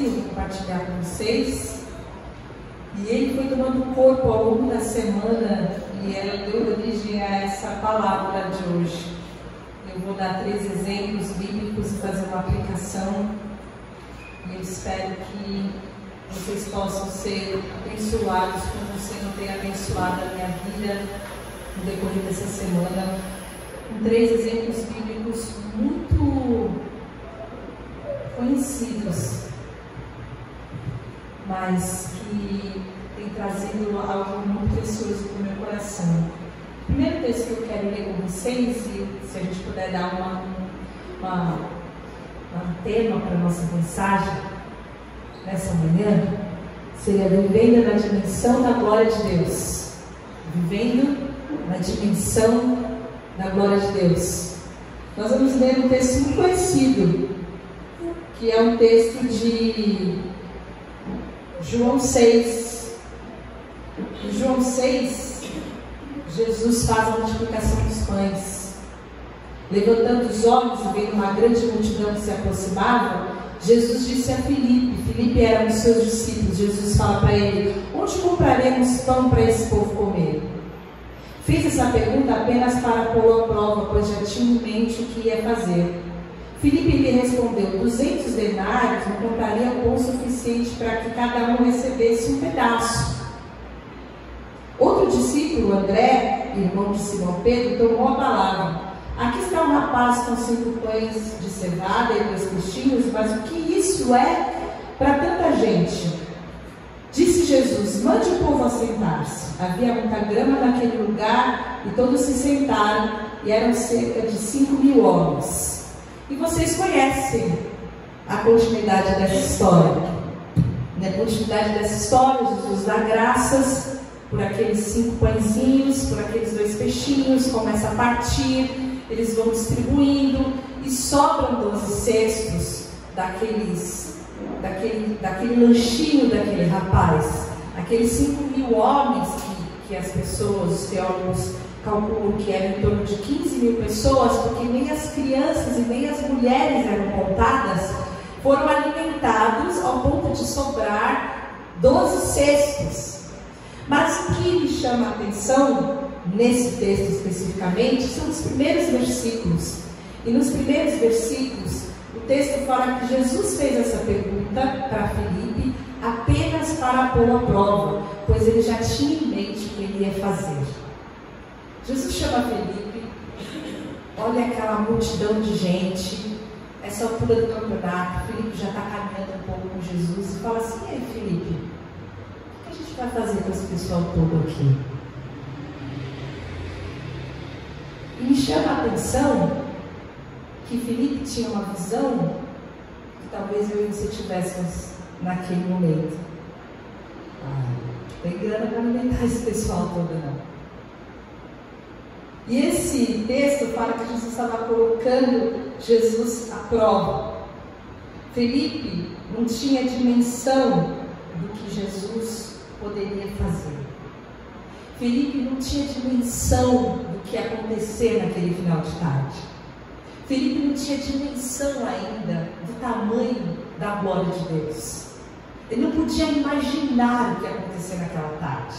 versículo para compartilhar com vocês. E ele foi tomando corpo ao longo da semana e ela deu origem a essa palavra de hoje. Eu vou dar 3 exemplos bíblicos e fazer uma aplicação. E eu espero que vocês possam ser abençoados como você não tem abençoado a minha vida no decorrer dessa semana. Com 3 exemplos bíblicos muito conhecidos, mas que tem trazido algo muito precioso para o meu coração. O primeiro texto que eu quero ler com vocês, e se a gente puder dar um tema para a nossa mensagem nessa manhã, seria Vivendo na Dimensão da Glória de Deus. Vivendo na Dimensão da Glória de Deus. Nós vamos ler um texto muito conhecido, que é um texto de João 6. Em João 6, Jesus faz a multiplicação dos pães. Levantando os olhos e vendo uma grande multidão que se aproximava, Jesus disse a Filipe. Filipe era um dos seus discípulos. Jesus fala para ele: onde compraremos pão para esse povo comer? Fiz essa pergunta apenas para pô-lo à prova, pois já tinha em mente o que ia fazer. Filipe lhe respondeu: 200 denários não compraria pão suficiente para que cada um recebesse um pedaço. Outro discípulo, André, irmão de Simão Pedro, tomou a palavra: aqui está um rapaz com 5 pães de cevada e 2 peixinhos, mas o que isso é para tanta gente? Disse Jesus: mande o povo assentar-se. Havia muita grama naquele lugar e todos se sentaram, e eram cerca de 5.000 homens. E vocês conhecem a continuidade dessa história. Na continuidade dessa história, Jesus dá graças por aqueles 5 pãezinhos, por aqueles 2 peixinhos, começa a partir, eles vão distribuindo e sobram 12 cestos daquele lanchinho daquele rapaz. Aqueles 5.000 homens que as pessoas, os teólogos calculam que eram em torno de 15.000 pessoas, porque nem as crianças e nem as mulheres eram contadas, foram alimentados ao ponto de sobrar 12 cestos. Mas o que me chama a atenção nesse texto especificamente são os primeiros versículos. E nos primeiros versículos o texto fala que Jesus fez essa pergunta para Filipe apenas para pôr a prova, pois ele já tinha em mente o que ele ia fazer. Jesus chama Filipe, olha aquela multidão de gente, essa altura do campeonato. Filipe já está caminhando um pouco com Jesus e fala assim: e aí, Filipe, o que a gente vai fazer com esse pessoal todo aqui? E me chama a atenção que Filipe tinha uma visão que talvez eu e você tivéssemos naquele momento. Não tem grana para alimentar esse pessoal todo, não. E esse texto fala que Jesus estava colocando Jesus à prova. Filipe não tinha dimensão do que Jesus poderia fazer. Filipe não tinha dimensão do que ia acontecer naquele final de tarde. Filipe não tinha dimensão ainda do tamanho da glória de Deus. Ele não podia imaginar o que ia acontecer naquela tarde.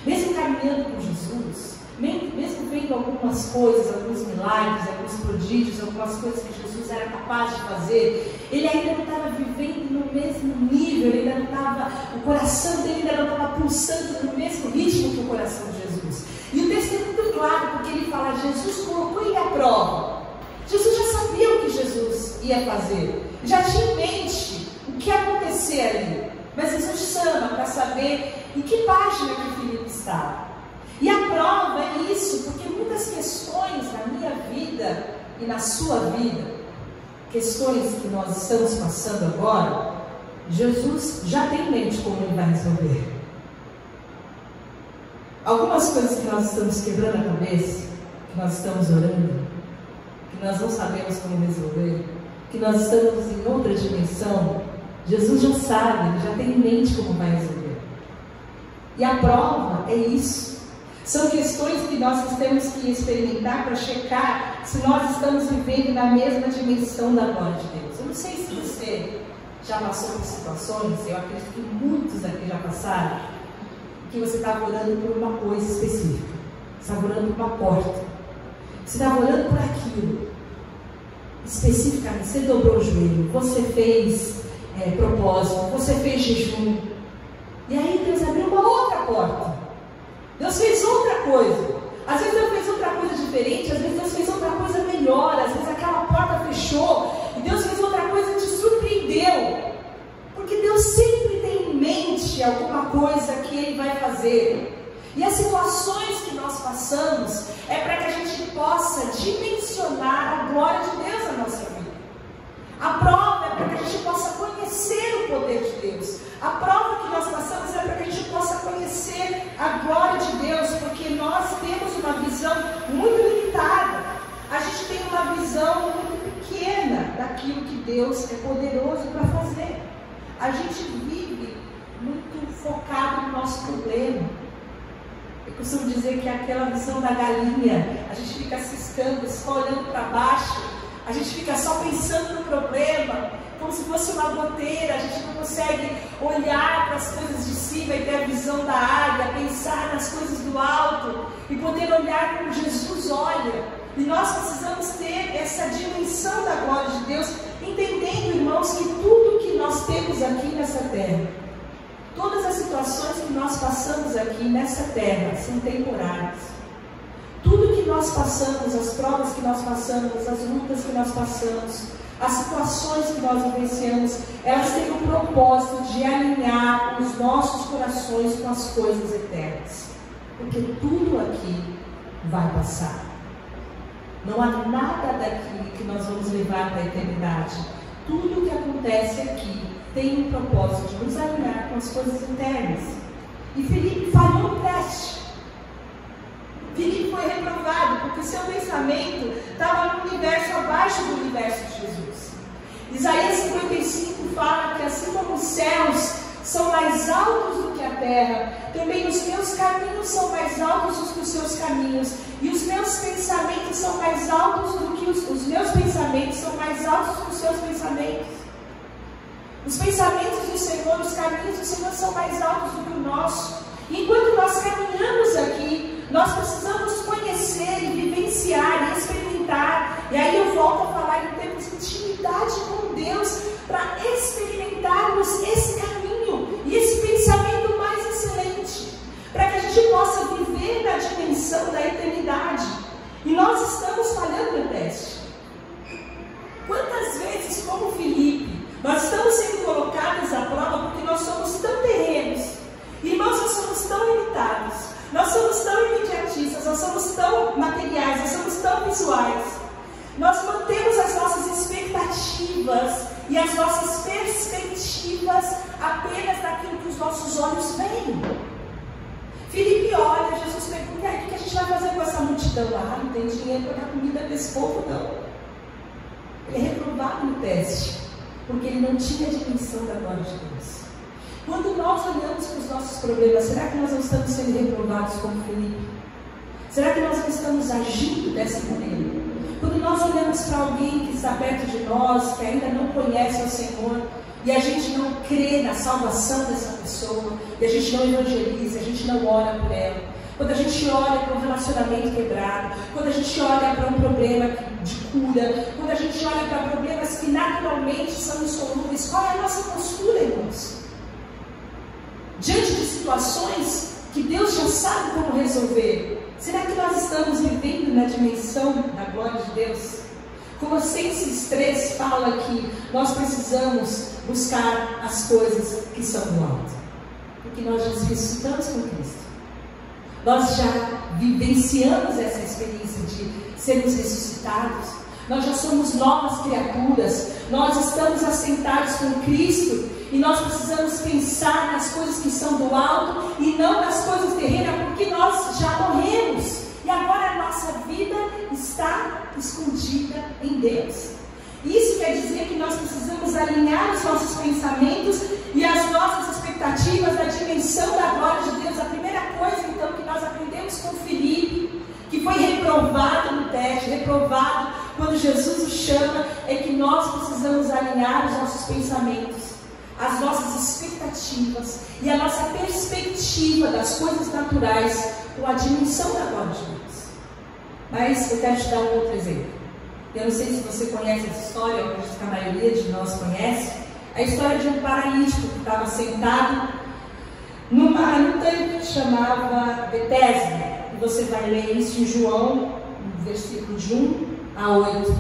Mesmo caminhando com Jesus, mesmo vendo algumas coisas, alguns milagres, alguns prodígios, algumas coisas que Jesus era capaz de fazer, ele ainda não estava vivendo no mesmo nível, ele ainda não estava, o coração dele ainda não estava pulsando no mesmo ritmo que o coração de Jesus. E o texto é muito claro, porque ele fala: Jesus colocou ele à prova. Jesus já sabia o que Jesus ia fazer, já tinha em mente o que ia acontecer ali, mas Jesus chama para saber em que página que Filipe estava. E a prova é isso, porque muitas questões na minha vida e na sua vida, questões que nós estamos passando agora, Jesus já tem em mente como ele vai resolver. Algumas coisas que nós estamos quebrando a cabeça, que nós estamos orando, que nós não sabemos como resolver, que nós estamos em outra dimensão, Jesus já sabe, ele já tem em mente como vai resolver. E a prova é isso. São questões que nós temos que experimentar para checar se nós estamos vivendo na mesma dimensão da glória de Deus. Eu não sei se você já passou por situações, eu acredito que muitos aqui já passaram, que você estava orando por uma coisa específica, você estava orando por uma porta, você estava orando por aquilo, especificamente, você dobrou o joelho, você fez propósito, você fez jejum, e aí Deus abriu uma outra porta, Deus fez outra coisa, às vezes Deus fez outra coisa diferente, às vezes Deus fez outra coisa melhor, às vezes aquela porta fechou, e Deus fez outra coisa e te surpreendeu, porque Deus sempre tem em mente alguma coisa que Ele vai fazer, e as situações que nós passamos é para que a gente possa dimensionar a glória de Deus na nossa vida. A prova é para que a gente possa conhecer o poder de Deus. A prova que nós passamos é para que a gente possa conhecer a glória de Deus, porque nós temos uma visão muito limitada. A gente tem uma visão muito pequena daquilo que Deus é poderoso para fazer. A gente vive muito focado no nosso problema. Eu costumo dizer que é aquela visão da galinha, a gente fica ciscando, só olhando para baixo, a gente fica só pensando no problema, como se fosse uma goteira, a gente não consegue olhar para as coisas de cima e ter a visão da águia, pensar nas coisas do alto e poder olhar como Jesus olha. E nós precisamos ter essa dimensão da glória de Deus, entendendo, irmãos, que tudo que nós temos aqui nessa terra, todas as situações que nós passamos aqui nessa terra são temporárias. Tudo que nós passamos, as provas que nós passamos, as lutas que nós passamos, as situações que nós vivenciamos, elas têm o propósito de alinhar os nossos corações com as coisas eternas. Porque tudo aqui vai passar. Não há nada daqui que nós vamos levar para a eternidade. Tudo que acontece aqui tem um propósito de nos alinhar com as coisas eternas. E Filipe falhou no teste. Filipe foi reprovado porque seu pensamento estava no universo abaixo do universo de Jesus. Isaías 55 fala que assim como os céus são mais altos do que a terra, também os meus caminhos são mais altos do que os seus caminhos, e os meus pensamentos são mais altos do que os meus pensamentos são mais altos do que os seus pensamentos. Os pensamentos do Senhor, os caminhos do Senhor são mais altos do que o nosso. E enquanto nós caminhamos aqui, nós precisamos conhecer e vivenciar e experimentar. E aí eu volto a falar em termos de intimidade com Deus, para experimentarmos esse caminho e esse pensamento mais excelente, para que a gente possa viver na dimensão da eternidade. E nós estamos falhando no teste. Quantas vezes, como Filipe, nós estamos sendo colocados à prova porque nós somos tão terrenos, irmãos, nós somos tão limitados, nós somos tão imediatistas, nós somos tão materiais, nós somos tão visuais, nós mantemos as nossas expectativas e as nossas perspectivas apenas daquilo que os nossos olhos veem. Filipe olha, Jesus pergunta: o que a gente vai fazer com essa multidão? Ah, não tem dinheiro para dar comida para esse povo, não. Ele é reprovado no teste, porque ele não tinha a dimensão da glória de Deus. Quando nós olhamos para os nossos problemas, será que nós não estamos sendo reprovados como Filipe? Será que nós não estamos agindo dessa maneira? Quando nós olhamos para alguém que está perto de nós, que ainda não conhece o Senhor, e a gente não crê na salvação dessa pessoa, e a gente não evangeliza, a gente não ora por ela, quando a gente olha para um relacionamento quebrado, quando a gente olha para um problema de cura, quando a gente olha para problemas que naturalmente são insolúveis, qual é a nossa postura, irmãos? Diante de situações que Deus já sabe como resolver, será que nós estamos vivendo na dimensão da glória de Deus? Colossenses 3 fala que nós precisamos buscar as coisas que são do alto, porque nós já ressuscitamos com Cristo. Nós já vivenciamos essa experiência de sermos ressuscitados. Nós já somos novas criaturas. Nós estamos assentados com Cristo. E nós precisamos pensar nas coisas que são do alto e não nas coisas terrenas, porque nós já morremos. E agora a nossa vida está escondida em Deus. Isso quer dizer que nós precisamos alinhar os nossos pensamentos e as nossas expectativas da dimensão da glória de Deus. A primeira coisa, então, que nós aprendemos com Filipe, que foi reprovado no teste, reprovado quando Jesus o chama, é que nós precisamos alinhar os nossos pensamentos as nossas expectativas e a nossa perspectiva das coisas naturais com a dimensão da glória de Deus. Mas eu quero te dar um outro exemplo. Eu não sei se você conhece essa história, eu acredito que a maioria de nós conhece. A história de um paralítico que estava sentado num tanque que chamava Betesda. E você vai ler isso em João, no versículo de 1 a 8.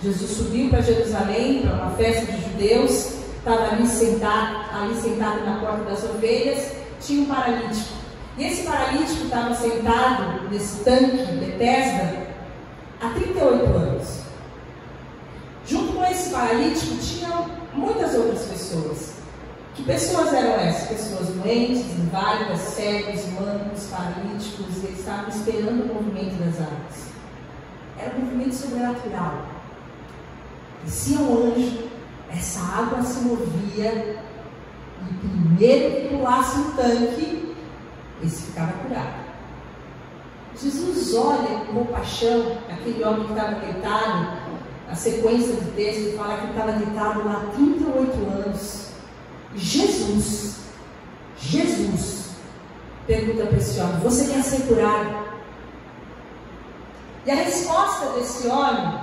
Jesus subiu para Jerusalém, para uma festa de judeus, estava ali sentado na porta das ovelhas, tinha um paralítico. E esse paralítico estava sentado nesse tanque Betesda há 38 anos. Junto com esse paralítico tinham muitas outras pessoas. Que pessoas eram essas? Pessoas doentes, inválidas, cegos, mancos, paralíticos, e eles estavam esperando o movimento das águas. Era um movimento sobrenatural. Descia um anjo, essa água se movia, e primeiro que pulasse no tanque, esse ficava curado. Jesus olha com compaixão aquele homem que estava deitado. A sequência do texto fala que ele estava deitado lá há 38 anos. Jesus pergunta para esse homem: você quer ser curado? E a resposta desse homem: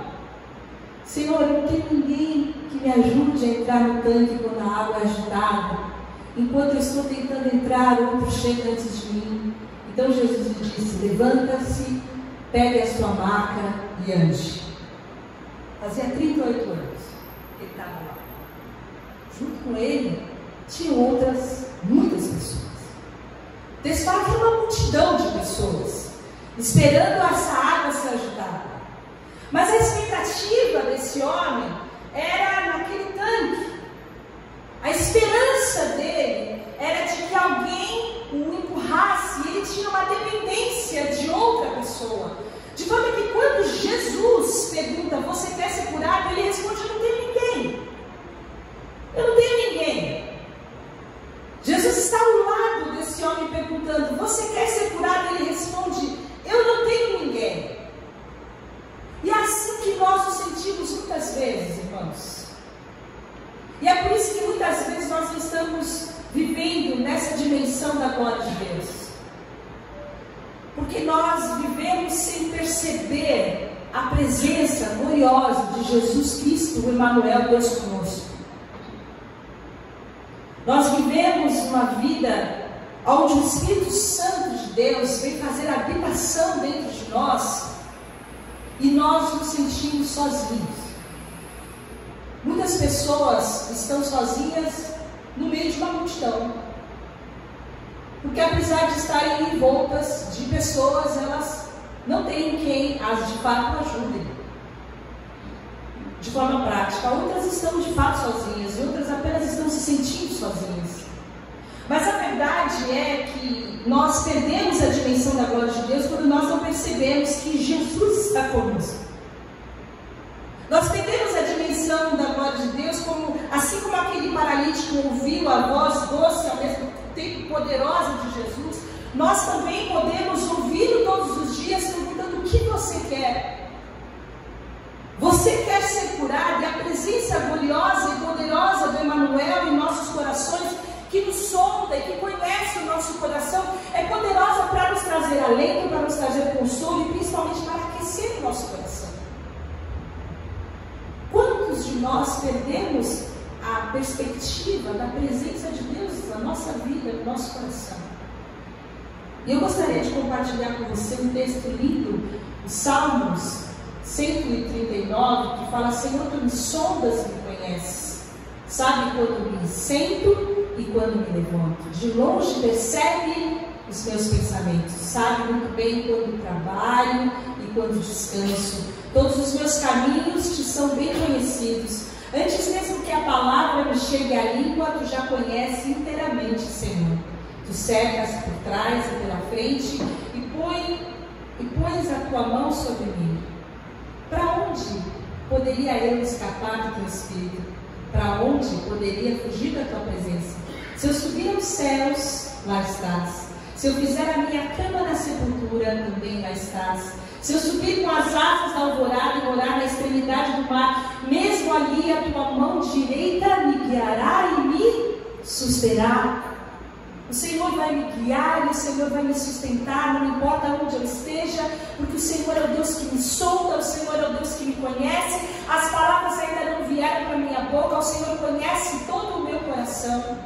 Senhor, eu não tenho ninguém que me ajude a entrar no tanque quando a água é agitada. Enquanto eu estou tentando entrar, outro chega antes de mim. Então Jesus lhe disse: levanta-se, pegue a sua maca e ande. Fazia 38 anos que ele estava lá. Junto com ele tinham muitas pessoas. Desse fala que era uma multidão de pessoas esperando essa água ser agitada. Mas a expectativa desse homem era naquele tanque. A esperança dele era de que alguém o empurrasse, e ele tinha uma dependência de outra pessoa. De forma que quando Jesus pergunta: você quer ser curado? Ele responde: eu não tenho ninguém. Eu não tenho ninguém. Jesus está ao lado desse homem perguntando: você quer ser curado? Ele responde: eu não tenho ninguém. E é assim que nós nos sentimos muitas vezes, irmãos. E é por isso que muitas vezes nós estamos vivendo nessa dimensão da glória de Deus. Porque nós vivemos sem perceber a presença gloriosa de Jesus Cristo, o Emmanuel, Deus conosco. Nós vivemos uma vida onde o Espírito Santo de Deus vem fazer habitação dentro de nós e nós nos sentimos sozinhos. Muitas pessoas estão sozinhas no meio de uma multidão, porque apesar de estarem envoltas de pessoas, elas não têm quem as de fato ajudem de forma prática. Outras estão de fato sozinhas e outras apenas estão se sentindo sozinhas. Mas a verdade é que nós perdemos a dimensão da glória de Deus quando nós não percebemos que Jesus está conosco. Nós perdemos a dimensão da glória de Deus assim como aquele paralítico ouviu a voz doce e ao mesmo tempo poderosa de Jesus. Nós também podemos ouvi-lo todos os dias perguntando: o que você quer? Você quer ser curado? E a presença gloriosa e poderosa do Emmanuel em nossos corações, que nos sonda e que conhece o nosso coração, é poderosa para nos trazer alento, para nos trazer consolo e principalmente para aquecer o nosso coração. Quantos de nós perdemos a perspectiva da presença de Deus na nossa vida, no nosso coração? E eu gostaria de compartilhar com você um texto lindo, os Salmos 139, que fala: Senhor, tu me sondas e me conheces, sabe quando me sento e quando me levanto, de longe percebe os meus pensamentos, sabe muito bem quando trabalho e quando descanso, todos os meus caminhos te são bem conhecidos, antes mesmo que a palavra me chegue à língua, tu já conheces inteiramente, Senhor. Tu cercas por trás e pela frente e pões a tua mão sobre mim. Para onde poderia eu escapar do teu Espírito? Para onde poderia fugir da tua presença? Se eu subir aos céus, lá estás. Se eu fizer a minha cama na sepultura, também lá estás. Se eu subir com as asas da alvorada e morar na extremidade do mar, mesmo ali a tua mão direita me guiará e me susterá. O Senhor vai me guiar e o Senhor vai me sustentar, não importa onde eu esteja, porque o Senhor é o Deus que me solta, o Senhor é o Deus que me conhece, as palavras ainda não vieram para a minha boca, o Senhor conhece todo o meu coração.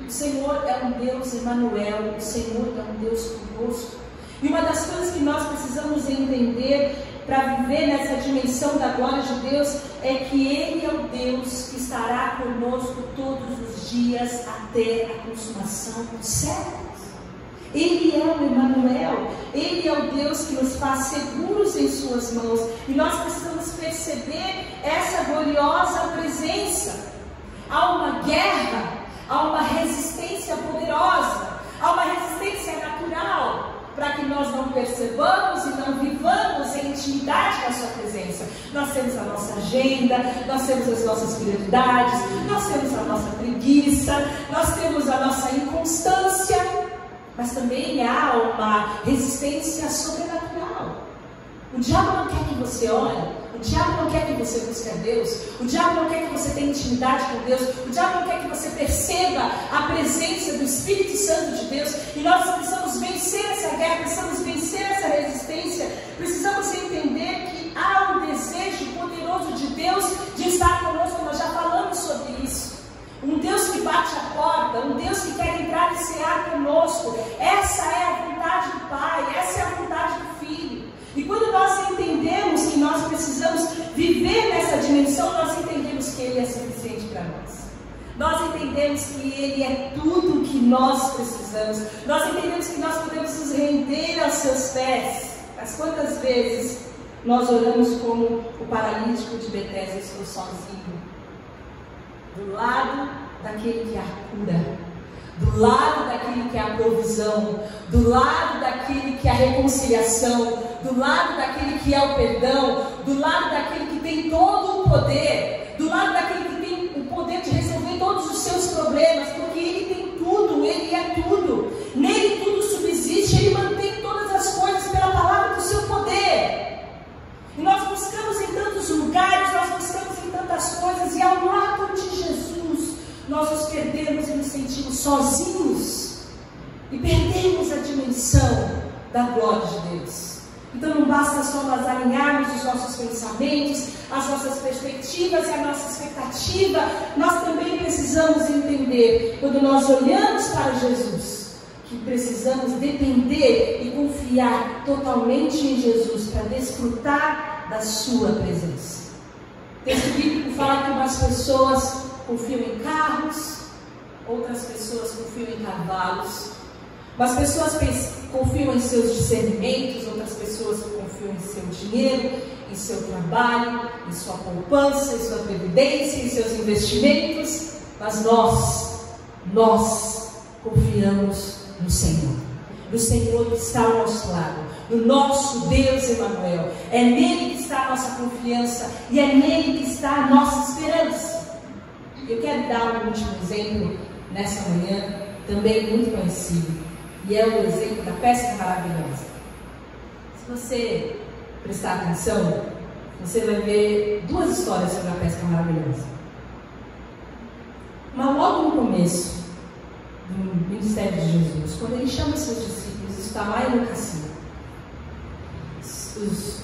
O Senhor é um Deus Emanuel, o Senhor é um Deus conosco. E uma das coisas que nós precisamos entender para viver nessa dimensão da glória de Deus é que Ele é o Deus que estará conosco todos os dias até a consumação dos séculos. Ele é o Emanuel, Ele é o Deus que nos faz seguros em suas mãos, e nós precisamos perceber essa gloriosa presença. Há uma guerra, há uma resistência poderosa, há uma resistência natural, para que nós não percebamos e não vivamos em intimidade com a sua presença. Nós temos a nossa agenda, nós temos as nossas prioridades, nós temos a nossa preguiça, nós temos a nossa inconstância, mas também há uma resistência sobrenatural. O diabo não quer que você ore, o diabo não quer que você busque a Deus, o diabo não quer que você tenha intimidade com Deus, o diabo não quer que você perceba a presença do Espírito Santo de Deus, e nós precisamos vencer essa guerra, precisamos vencer essa resistência, precisamos entender que há um desejo poderoso de Deus de estar conosco. Nós já falamos sobre isso. Um Deus que bate a porta, um Deus que quer entrar e cear conosco. Essa é a vontade do Pai, essa é a vontade do Filho. E quando nós entendemos que nós precisamos viver nessa dimensão, nós entendemos que Ele é suficiente para nós. Nós entendemos que Ele é tudo o que nós precisamos. Nós entendemos que nós podemos nos render aos seus pés. Mas quantas vezes nós oramos como o paralítico de Betesda, estou sozinho, do lado daquele que é a cura, do lado daquele que é a provisão, do lado daquele que é a reconciliação, do lado daquele que é o perdão, do lado daquele que tem todo o poder, do lado daquele que tem o poder de resolver todos os seus problemas, porque Ele tem tudo, Ele é tudo, nele tudo subsiste, Ele mantém todas as coisas pela palavra do seu poder. E nós buscamos em tantos lugares, nós buscamos em tantas coisas, e ao lado de Jesus nós nos perdemos e nos sentimos sozinhos, e perdemos a dimensão da glória de Deus. Então não basta só nós alinharmos os nossos pensamentos, as nossas perspectivas e a nossa expectativa, nós também precisamos entender, quando nós olhamos para Jesus, que precisamos depender e confiar totalmente em Jesus para desfrutar da sua presença. O texto bíblico fala que umas pessoas confiam em carros, outras pessoas confiam em cavalos, umas pessoas confiam em seus discernimentos, outras pessoas confiam em seu dinheiro, em seu trabalho, em sua poupança, em sua previdência, em seus investimentos, mas nós confiamos no Senhor que está ao nosso lado, no nosso Deus Emanuel. É nele que está a nossa confiança e é nele que está a nossa esperança. Eu quero dar um último exemplo nessa manhã, também muito conhecido, e é o exemplo da pesca maravilhosa. Se você prestar atenção, você vai ver duas histórias sobre a pesca maravilhosa. Mas logo no começo do ministério de Jesus, quando ele chama seus discípulos, isso está lá em Lucas 5.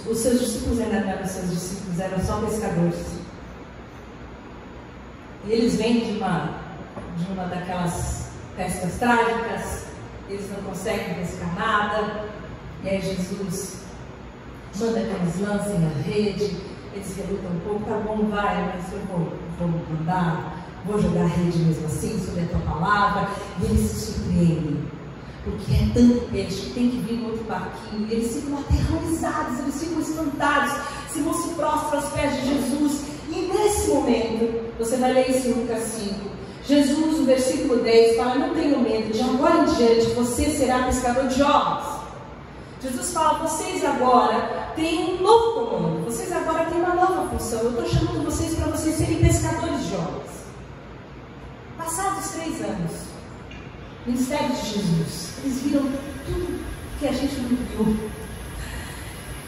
Os seus discípulos ainda não eram seus discípulos, eram só pescadores. E eles vêm de uma daquelas pescas trágicas, eles não conseguem pescar nada, e aí Jesus manda que eles lancem a rede, eles relutam um pouco, tá bom, vai, mas eu vou mandar, vou jogar a rede mesmo assim, sobre a tua palavra, e eles se surpreendem, porque é tanto peixe que tem que vir no outro barquinho, e eles ficam aterrorizados, eles ficam espantados, se vão se prostram aos pés de Jesus, e nesse momento, você vai ler isso em Lucas 5, Jesus, no versículo 10, fala: não tenham medo, de agora em diante você será pescador de homens. Jesus fala: vocês agora têm um novo comando, vocês agora têm uma nova função, eu estou chamando vocês para vocês serem pescadores de homens. Passados 3 anos, ministério de Jesus, eles viram tudo que a gente não viu.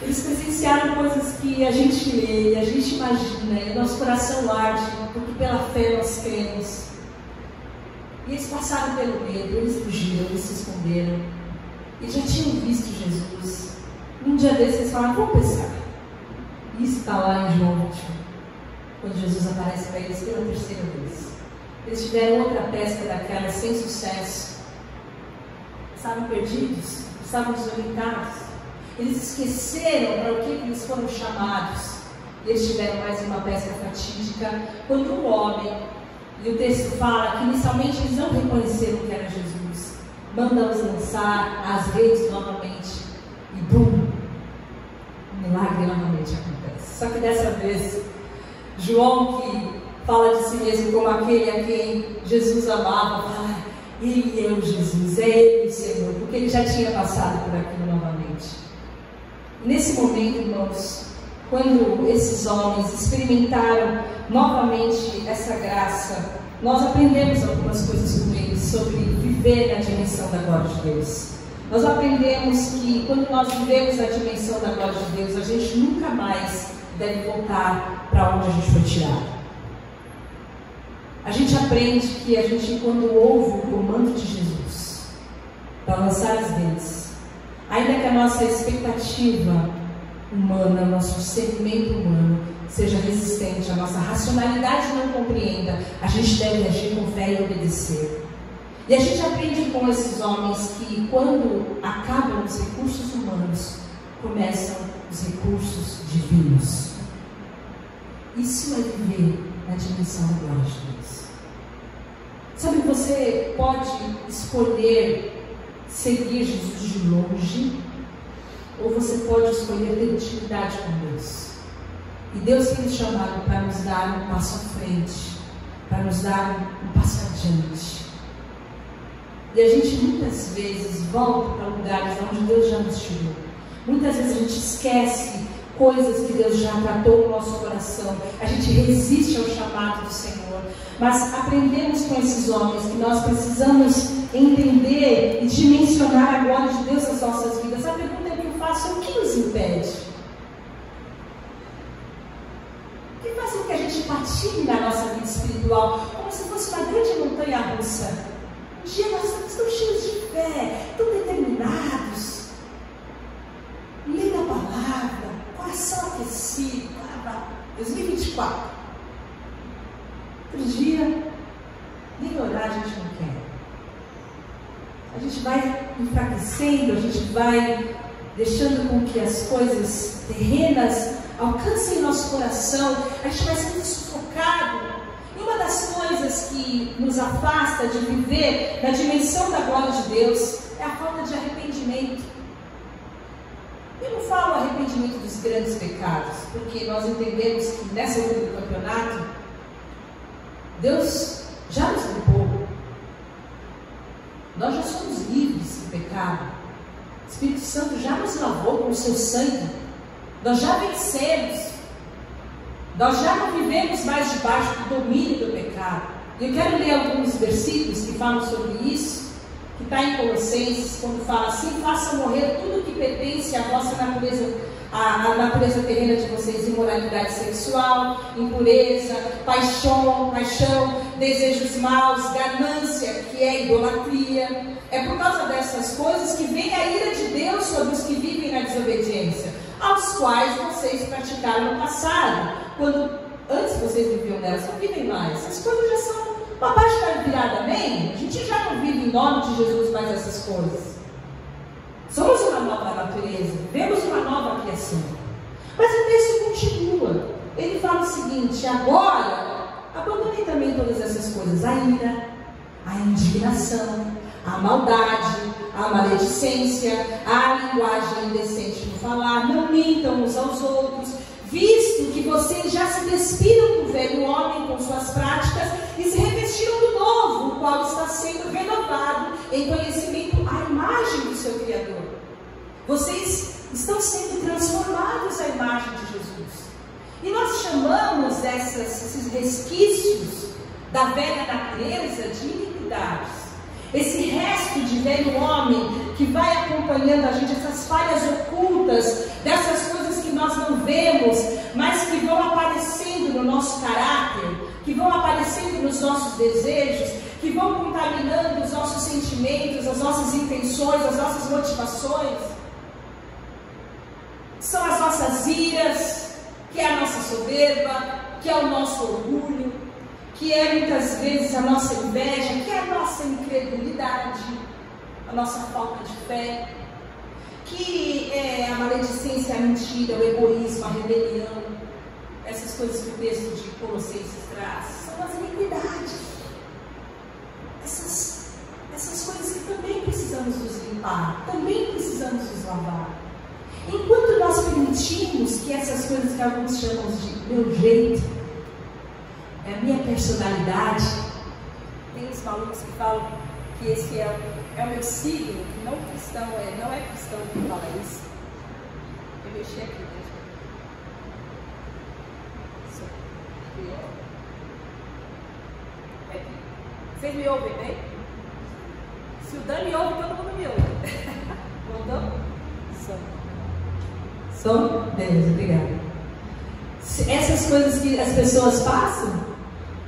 Eles presenciaram coisas que a gente lê, a gente imagina, e o nosso coração arde, porque pela fé nós cremos. E eles passaram pelo medo, eles fugiram, eles se esconderam. Eles já tinham visto Jesus. Um dia desses eles falaram, vamos pescar. Isso está lá em João 21, quando Jesus aparece para eles pela terceira vez. Eles tiveram outra pesca daquela sem sucesso. Estavam perdidos, estavam desorientados. Eles esqueceram para o que eles foram chamados. E eles tiveram mais uma pesca fatídica, quando um homem, e o texto fala que inicialmente eles não reconheceram que era Jesus, manda-os lançar as redes novamente, e bum, um milagre novamente acontece. Só que dessa vez, João, que fala de si mesmo como aquele a quem Jesus amava, fala, ele é o Jesus, é ele o Senhor, porque ele já tinha passado por aquilo novamente. E nesse momento, irmãos, quando esses homens experimentaram novamente essa graça, nós aprendemos algumas coisas com eles sobre viver na dimensão da glória de Deus. Nós aprendemos que quando nós vivemos na dimensão da glória de Deus, a gente nunca mais deve voltar para onde a gente foi tirado. A gente aprende que a gente, quando ouve o comando de Jesus para lançar as redes, ainda que a nossa expectativa humana, nosso discernimento humano seja resistente, a nossa racionalidade não compreenda, a gente deve agir com fé e obedecer. E a gente aprende com esses homens que quando acabam os recursos humanos, começam os recursos divinos. Isso é viver na dimensão da glória de Deus. Sabe, você pode escolher seguir Jesus de longe, ou você pode escolher ter intimidade com Deus. E Deus tem nos chamado para nos dar um passo à frente, para nos dar um passo adiante. E a gente muitas vezes volta para lugares onde Deus já nos tirou. Muitas vezes a gente esquece coisas que Deus já tratou no nosso coração. A gente resiste ao chamado do Senhor. Mas aprendemos com esses homens que nós precisamos entender e dimensionar a glória de Deus nas nossas vidas. A pergunta que eu faço é: o que nos impede? O que faz com que a gente patine na nossa vida espiritual como se fosse uma grande montanha russa? Um dia nós estamos tão cheios de fé, tão determinados, lendo a palavra, coração aquecido, 2024. Outro dia, nem orar a gente não quer. A gente vai enfraquecendo, a gente vai deixando com que as coisas terrenas alcancem nosso coração, a gente vai sendo sufocado. E uma das coisas que nos afasta de viver na dimensão da glória de Deus é a falta de arrependimento. Eu não falo arrependimento dos grandes pecados, porque nós entendemos que nessa altura do campeonato, Deus já nos limpou. Nós já somos livres do pecado. O Espírito Santo já nos lavou com o seu sangue. Nós já vencemos. Nós já não vivemos mais debaixo do domínio do pecado. E eu quero ler alguns versículos que falam sobre isso, que está em Colossenses, quando fala assim: façam morrer tudo que pertence à vossa natureza, à natureza terrena de vocês, imoralidade sexual, impureza, paixão, desejos maus, ganância, que é idolatria. É por causa dessas coisas que vem a ira de Deus sobre os que vivem na desobediência, aos quais vocês praticaram no passado, quando antes vocês viviam nelas, não vivem mais. Essas coisas já são uma página virada, amém? A gente já não vive em nome de Jesus mais essas coisas. Somos uma nova natureza, vivemos uma nova criação. Mas o texto continua. Ele fala o seguinte: agora, abandonem também todas essas coisas: a ira, a indignação, a maldade, a maledicência, a linguagem indecente no falar. Não mintam uns aos outros, visto que vocês já se despiram do velho homem com suas práticas e se revestiram do novo, o qual está sendo renovado em conhecimento à imagem do seu Criador. Vocês estão sendo transformados à imagem de Jesus. E nós chamamos esses resquícios da velha natureza de iniquidades. Esse resto de velho homem que vai acompanhando a gente, essas falhas ocultas, dessas coisas que nós não vemos, mas que vão aparecendo no nosso caráter, que vão aparecendo nos nossos desejos, que vão contaminando os nossos sentimentos, as nossas intenções, as nossas motivações. São as nossas iras, que é a nossa soberba, que é o nosso orgulho, que é muitas vezes a nossa inveja, que é a nossa incredulidade, a nossa falta de fé, que é a maledicência, a mentira, o egoísmo, a rebelião, essas coisas que o texto de Colossenses traz, são as iniquidades. Essas coisas que também precisamos nos limpar, também precisamos nos lavar. Enquanto nós permitimos que essas coisas que alguns chamam de meu jeito, é a minha personalidade, tem uns malucos que falam que esse é o meu signo, que não cristão não é cristão que fala isso. Eu mexi aqui, né? Vocês me ouvem bem? Se o Dani ouve, todo mundo me ouve. Voltou? Som? Beleza, obrigada. Essas coisas que as pessoas passam,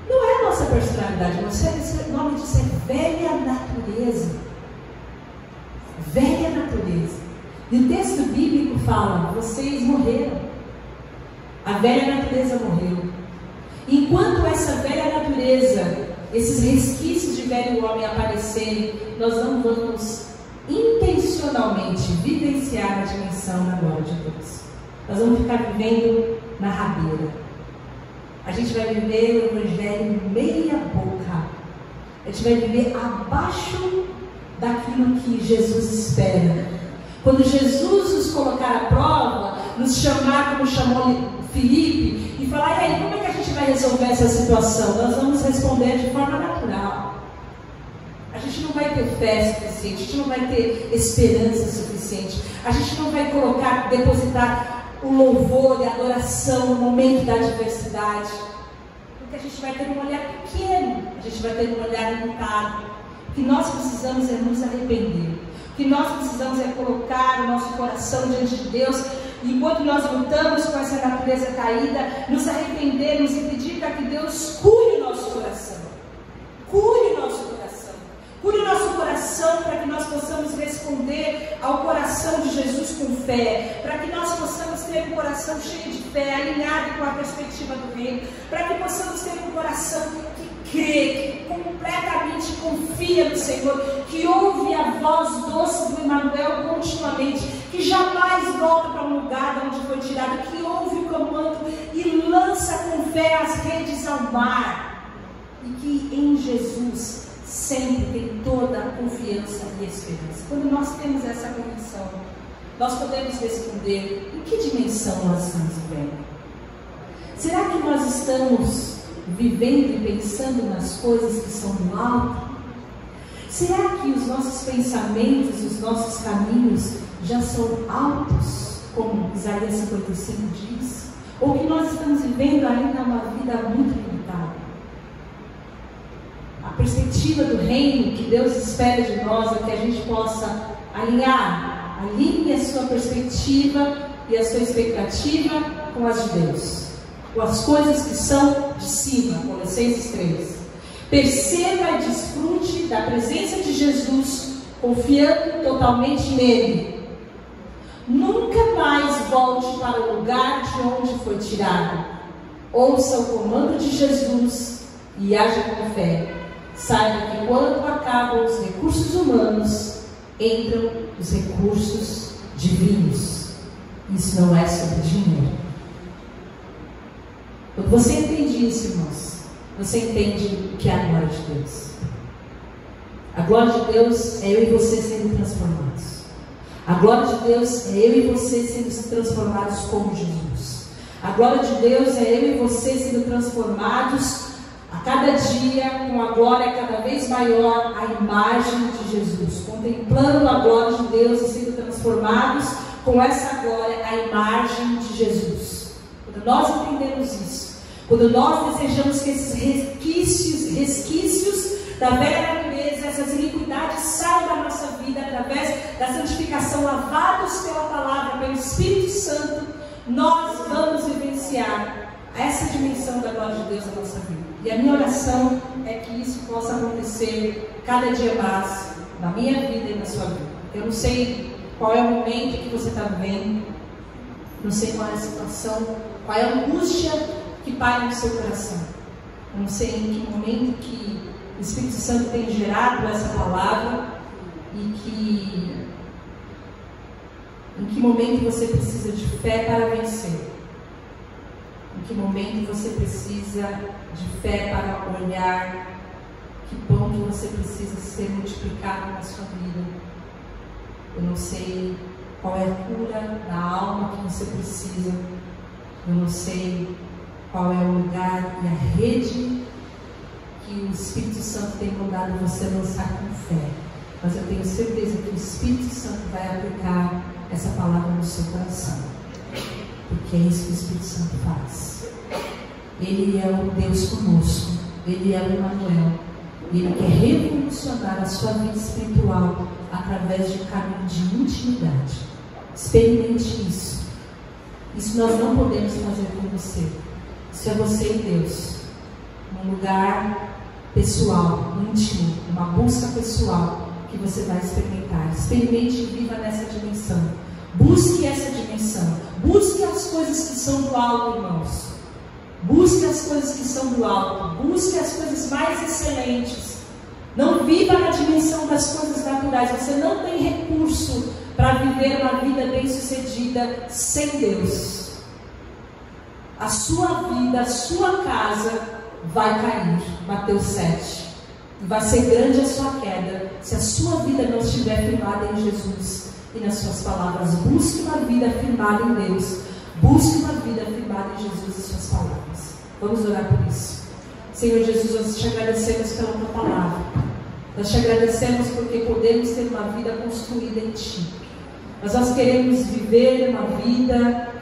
não é a nossa personalidade, o nome disso é velha natureza. Velha natureza. E o texto bíblico fala, vocês morreram. A velha natureza morreu. Enquanto essa velha natureza, esses resquícios de velho homem aparecerem, nós não vamos intencionalmente vivenciar a dimensão da glória de Deus. Nós vamos ficar vivendo na rabeira. A gente vai viver o evangelho meia boca. A gente vai viver abaixo daquilo que Jesus espera. Quando Jesus nos colocar à prova, nos chamar como chamou Filipe e falar, e aí, como é que a gente vai resolver essa situação? Nós vamos responder de forma natural. A gente não vai ter fé suficiente, a gente não vai ter esperança suficiente, a gente não vai depositar o louvor e a adoração no momento da adversidade, porque a gente vai ter um olhar pequeno, a gente vai ter um olhar limitado. O que nós precisamos é nos arrepender, o que nós precisamos é colocar o nosso coração diante de Deus, e enquanto nós lutamos com essa natureza caída, nos arrependermos e pedir para que Deus cure o nosso coração, cure o nosso coração para que nós possamos responder ao coração de Jesus com fé, para que nós possamos ter um coração cheio de fé, alinhado com a perspectiva do reino, para que possamos ter um coração que crê, que completamente confia no Senhor, que ouve a voz doce do Emmanuel continuamente, que jamais volta para um lugar de onde foi tirado, que ouve o comando e lança com fé as redes ao mar, e que em Jesus sempre tem toda a confiança e esperança. Quando nós temos essa convicção, nós podemos responder em que dimensão nós estamos vivendo. Será que nós estamos vivendo e pensando nas coisas que são do alto? Será que os nossos pensamentos, os nossos caminhos já são altos, como Isaías 55 diz? Ou que nós estamos vivendo ainda uma vida muito limitada? A perspectiva do reino que Deus espera de nós é que a gente possa alinhe a sua perspectiva e a sua expectativa com as de Deus, com as coisas que são de cima. Colossenses 3. Perceba e desfrute da presença de Jesus, confiando totalmente nele. Nunca mais volte para o lugar de onde foi tirado. Ouça o comando de Jesus e haja com fé. Saiba que quando acabam os recursos humanos, entram os recursos divinos. Isso não é sobre dinheiro. Quando você entende isso, irmãos, você entende o que é a glória de Deus. A glória de Deus é eu e você sendo transformados. A glória de Deus é eu e você sendo transformados como Jesus. A glória de Deus é eu e você sendo transformados a cada dia, com a glória cada vez maior, a imagem de Jesus, contemplando a glória de Deus e sendo transformados com essa glória, a imagem de Jesus. Quando nós entendemos isso, quando nós desejamos que esses resquícios da velha natureza, essas iniquidades saiam da nossa vida através da santificação, lavados pela palavra, pelo Espírito Santo, nós vamos vivenciar essa dimensão da glória de Deus na nossa vida. E a minha oração é que isso possa acontecer cada dia mais na minha vida e na sua vida. Eu não sei qual é o momento que você está vivendo, não sei qual é a situação, qual é a angústia que paira no seu coração. Eu não sei em que momento que o Espírito Santo tem gerado essa palavra e em que momento você precisa de fé para vencer. Em que momento você precisa de fé para olhar que ponto você precisa ser multiplicado na sua vida. Eu não sei qual é a cura da alma que você precisa. Eu não sei qual é o lugar e a rede que o Espírito Santo tem mandado você lançar com fé. Mas eu tenho certeza que o Espírito Santo vai aplicar essa palavra no seu coração. Porque é isso que o Espírito Santo faz. Ele é o Deus conosco. Ele é o Emmanuel. Ele quer revolucionar a sua vida espiritual através de um caminho de intimidade. Experimente isso. Isso nós não podemos fazer com você. Isso é você e Deus. Num lugar pessoal, íntimo, uma busca pessoal que você vai experimentar. Experimente e viva nessa dimensão. Busque essa dimensão. Busque as coisas que são do alto, irmãos. Busque as coisas que são do alto. Busque as coisas mais excelentes. Não viva na dimensão das coisas naturais. Você não tem recurso para viver uma vida bem-sucedida sem Deus. A sua vida, a sua casa vai cair. Mateus 7. E vai ser grande a sua queda se a sua vida não estiver firmada em Jesus e nas suas palavras. Busque uma vida firmada em Deus. Busque uma vida firmada em Jesus e suas palavras. Vamos orar por isso. Senhor Jesus, nós te agradecemos pela tua palavra. Nós te agradecemos porque podemos ter uma vida construída em ti. Mas nós queremos viver uma vida